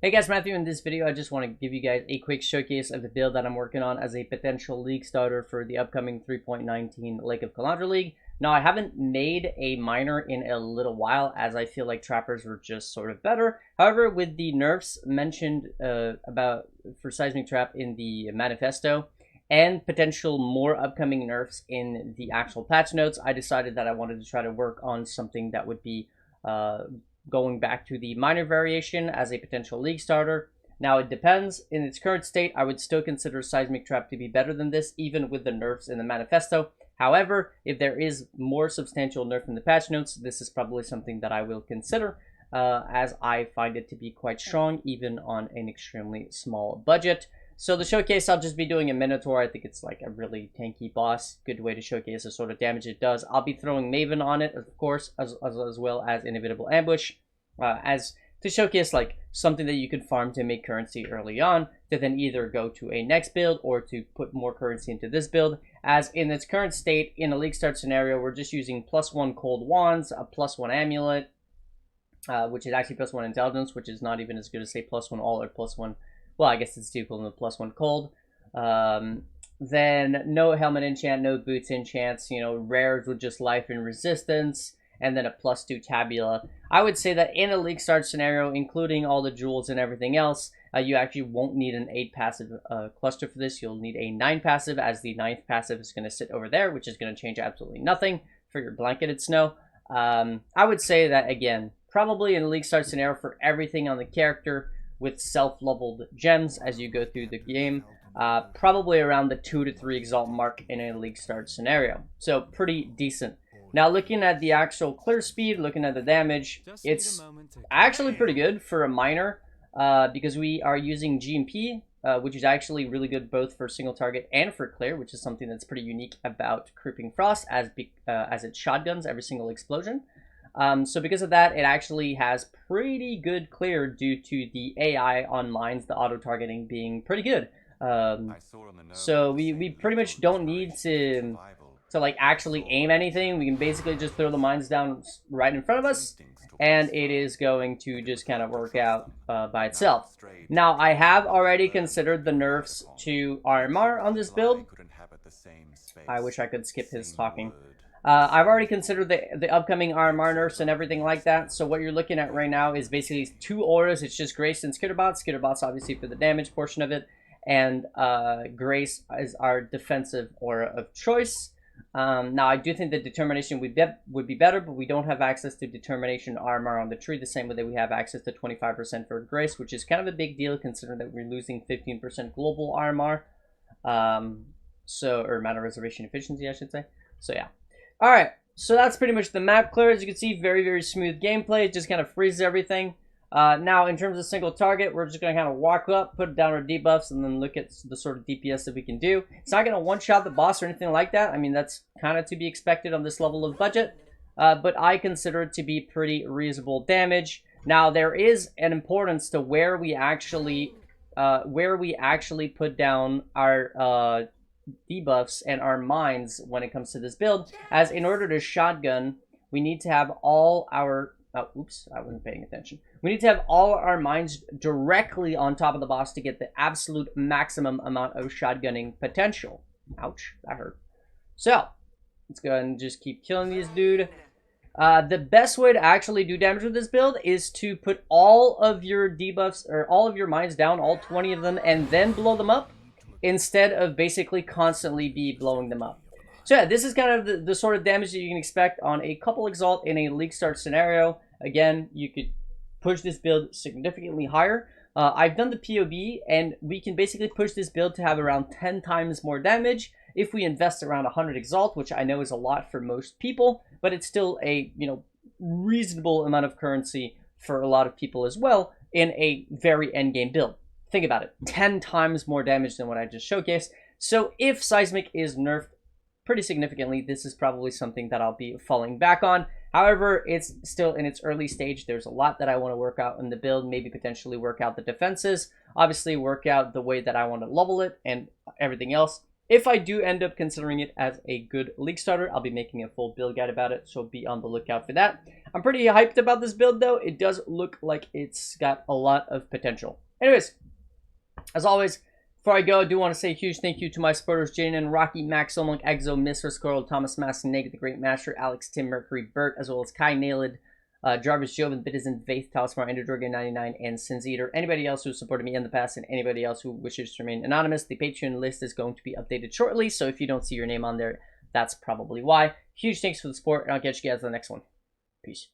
Hey guys, Matthew. In this video, I just want to give you guys a quick showcase of the build that I'm working on as a potential league starter for the upcoming 3.19 Lake of Kalandra League. Now, I haven't made a miner in a little while as I feel like trappers were just sort of better. However, with the nerfs mentioned about for seismic trap in the manifesto and potential more upcoming nerfs in the actual patch notes, I decided that I wanted to try to work on something that would be going back to the minor variation as a potential league starter. Now, it depends. In its current state, I would still consider Seismic Trap to be better than this, even with the nerfs in the manifesto. However, if there is more substantial nerf in the patch notes, this is probably something that I will consider, as I find it to be quite strong, even on an extremely small budget. So the showcase, I'll just be doing a Minotaur. I think it's like a really tanky boss. Good way to showcase the sort of damage it does. I'll be throwing Maven on it, of course, as well as Inevitable Ambush, as to showcase like something that you could farm to make currency early on, to then either go to a next build or to put more currency into this build. As in its current state, in a league start scenario, we're just using +1 cold wands, a +1 amulet, which is actually +1 intelligence, which is not even as good as say +1 all or +1. Well, I guess it's the equivalent of +1 cold. Then no helmet enchant, no boots enchants, you know, rares with just life and resistance, and then a +2 tabula. I would say that in a league start scenario, including all the jewels and everything else, you actually won't need an 8 passive cluster for this. You'll need a 9 passive, as the 9th passive is going to sit over there, which is going to change absolutely nothing for your blanketed snow. I would say that, again, probably in a league start scenario for everything on the character, with self-leveled gems as you go through the game, probably around the 2 to 3 exalt mark in a league start scenario. So pretty decent. Now, looking at the actual clear speed, looking at the damage, it's actually pretty good for a miner, because we are using GMP, which is actually really good both for single target and for clear, which is something that's pretty unique about Creeping Frost, as it shotguns every single explosion. So because of that, it actually has pretty good clear due to the AI on mines, the auto-targeting being pretty good. So we pretty much don't need to like actually aim anything. We can basically just throw the mines down right in front of us, and it is going to just kind of work out by itself. Now, I have already considered the nerfs to RMR on this build. I wish I could skip his talking. I've already considered the upcoming RMR nerfs and everything like that. So what you're looking at right now is basically 2 auras. It's just Grace and Skitterbots. Skitterbots obviously for the damage portion of it, and Grace is our defensive aura of choice. Now, I do think that Determination would be better, but we don't have access to Determination RMR on the tree the same way that we have access to 25% for Grace, which is kind of a big deal considering that we're losing 15% global RMR. Or mana reservation efficiency, I should say. So yeah. Alright, so that's pretty much the map clear. As you can see, very, very smooth gameplay. It just kind of freezes everything. Now, in terms of single target, we're just going to kind of walk up, put down our debuffs, and then look at the sort of DPS that we can do. It's not going to one-shot the boss or anything like that. I mean, that's kind of to be expected on this level of budget. But I consider it to be pretty reasonable damage. Now, there is an importance to where we actually put down our debuffs and our mines when it comes to this build, as in order to shotgun, we need to have all our oops, I wasn't paying attention. We need to have all our mines directly on top of the boss to get the absolute maximum amount of shotgunning potential. Ouch, that hurt. So let's go ahead and just keep killing these dude. The best way to actually do damage with this build is to put all of your debuffs or all of your mines down, all 20 of them, and then blow them up, instead of basically constantly be blowing them up. So yeah, this is kind of the sort of damage that you can expect on a couple exalt in a league start scenario. Again, you could push this build significantly higher. I've done the POB, and we can basically push this build to have around 10 times more damage if we invest around 100 exalt, which I know is a lot for most people, but it's still a, you know, reasonable amount of currency for a lot of people as well in a very endgame build. Think about it, 10 times more damage than what I just showcased. So if Seismic is nerfed pretty significantly, this is probably something that I'll be falling back on. However, it's still in its early stage. There's a lot that I want to work out in the build, maybe potentially work out the defenses, obviously work out the way that I want to level it and everything else. If I do end up considering it as a good league starter, I'll be making a full build guide about it, so be on the lookout for that. I'm pretty hyped about this build, though. It does look like it's got a lot of potential. Anyways, as always, before I go, I do want to say a huge thank you to my supporters, Jaden and Rocky, Max, Solmonk, Exo, Mr. Squirrel, Thomas Mask, Nate, the Great Master, Alex, Tim, Mercury, Bert, as well as Kai, Nailed, Jarvis, Joven, Bitizen, Faith, Talismar, Enderdorgan 99, and Sins Eater. Anybody else who supported me in the past and anybody else who wishes to remain anonymous, the Patreon list is going to be updated shortly, so if you don't see your name on there, that's probably why. Huge thanks for the support, and I'll catch you guys on the next one. Peace.